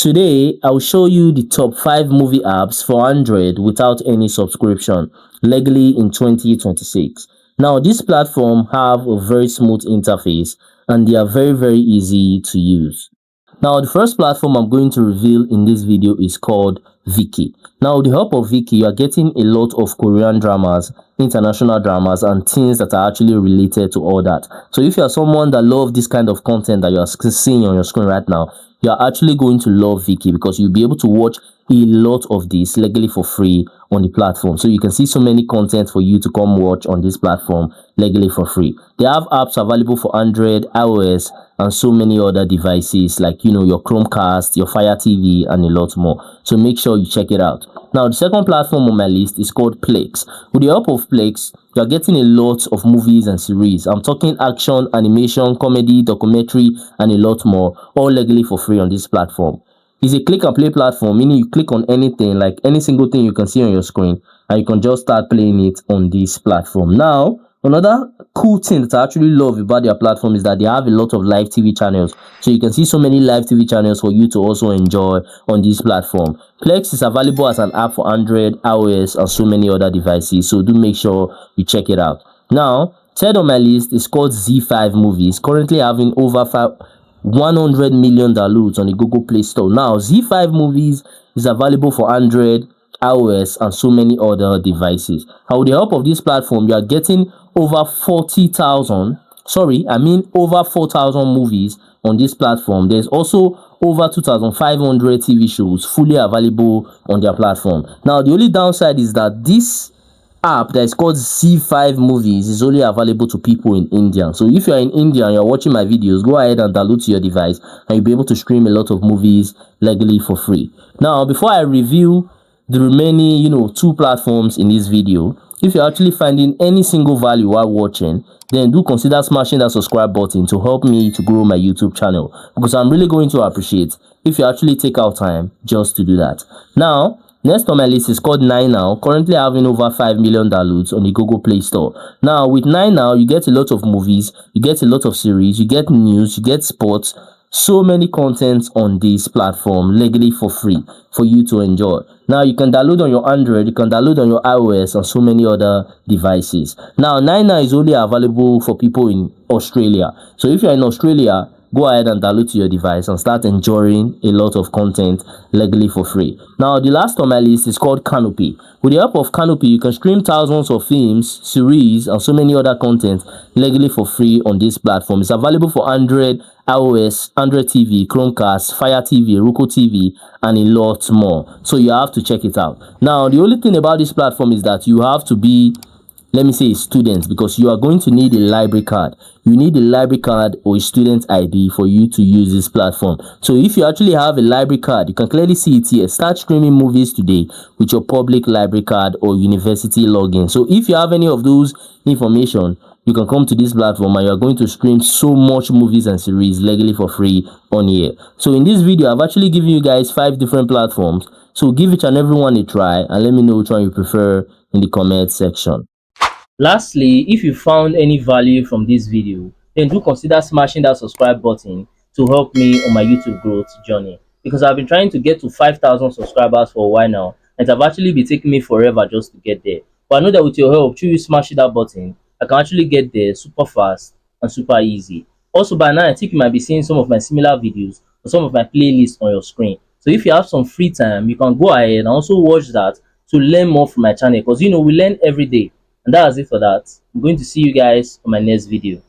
Today, I'll show you the top 5 movie apps for Android without any subscription, legally in 2026. Now, this platform have a very smooth interface and they are very easy to use. Now, the first platform I'm going to reveal in this video is called Viki. Now, with the help of Viki, you are getting a lot of Korean dramas, international dramas, and things that are actually related to all that. So if you are someone that loves this kind of content that you are seeing on your screen right now, you are actually going to love Viki because you'll be able to watch a lot of this legally for free on the platform. So you can see so many content for you to come watch on this platform legally for free. They have apps available for Android, iOS, and so many other devices like your Chromecast, your Fire TV, and a lot more. So make sure you check it out. Now, the second platform on my list is called Plex. With the help of Plex, you're getting a lot of movies and series. I'm talking action, animation, comedy, documentary, and a lot more, all legally for free on this platform. It's a click and play platform, meaning you click on anything, like any single thing you can see on your screen, and you can just start playing it on this platform. Now, another cool thing that I actually love about their platform is that they have a lot of live TV channels. So you can see so many live TV channels for you to also enjoy on this platform. Plex is available as an app for Android, iOS, and so many other devices. So do make sure you check it out. Now, third on my list is called Z5 Movies, currently having over 100 million downloads on the Google Play Store. Now, Z5 Movies is available for Android, iOS, and so many other devices. And with the help of this platform, you are getting over 40,000, over 4,000 movies on this platform. There's also over 2,500 TV shows fully available on their platform. Now, the only downside is that this app that is called Z5 Movies is only available to people in India. So if you're in India and you're watching my videos, go ahead and download to your device and you'll be able to stream a lot of movies legally for free. Now, before I review the remaining, 2 platforms in this video, if you're actually finding any single value while watching, then do consider smashing that subscribe button to help me to grow my YouTube channel, because I'm really going to appreciate if you actually take out time just to do that. Now, next on my list is called 9Now, currently having over 5 million downloads on the Google Play Store. Now, with 9Now, you get a lot of movies, you get a lot of series, you get news, you get sports, so many contents on this platform legally for free for you to enjoy. Now, you can download on your Android, you can download on your iOS, and so many other devices. Now, 9Now is only available for people in Australia. So if you're in Australia, go ahead and download to your device and start enjoying a lot of content legally for free. Now, the last on my list is called Canopy. With the help of Canopy, you can stream thousands of films, series, and so many other content legally for free on this platform. It's available for Android, iOS, Android TV, Chromecast, Fire TV, Roku TV, and a lot more. So you have to check it out. Now, the only thing about this platform is that you have to be, let me say, a student, because you are going to need a library card. You need a library card or a student ID for you to use this platform. So if you actually have a library card, you can clearly see it here. Start streaming movies today with your public library card or university login. So if you have any of those information, you can come to this platform and you are going to stream so much movies and series legally for free on here. So in this video, I've actually given you guys 5 different platforms. So give each and every one a try and let me know which one you prefer in the comment section. Lastly, if you found any value from this video, then do consider smashing that subscribe button to help me on my YouTube growth journey, because I've been trying to get to 5,000 subscribers for a while now, and it have actually been taking me forever just to get there. But I know that with your help, through you smashing that button, I can actually get there super fast and super easy. Also, by now, I think you might be seeing some of my similar videos or some of my playlists on your screen. So if you have some free time, you can go ahead and also watch that to learn more from my channel, because we learn every day. And that's it for that. I'm going to see you guys on my next video.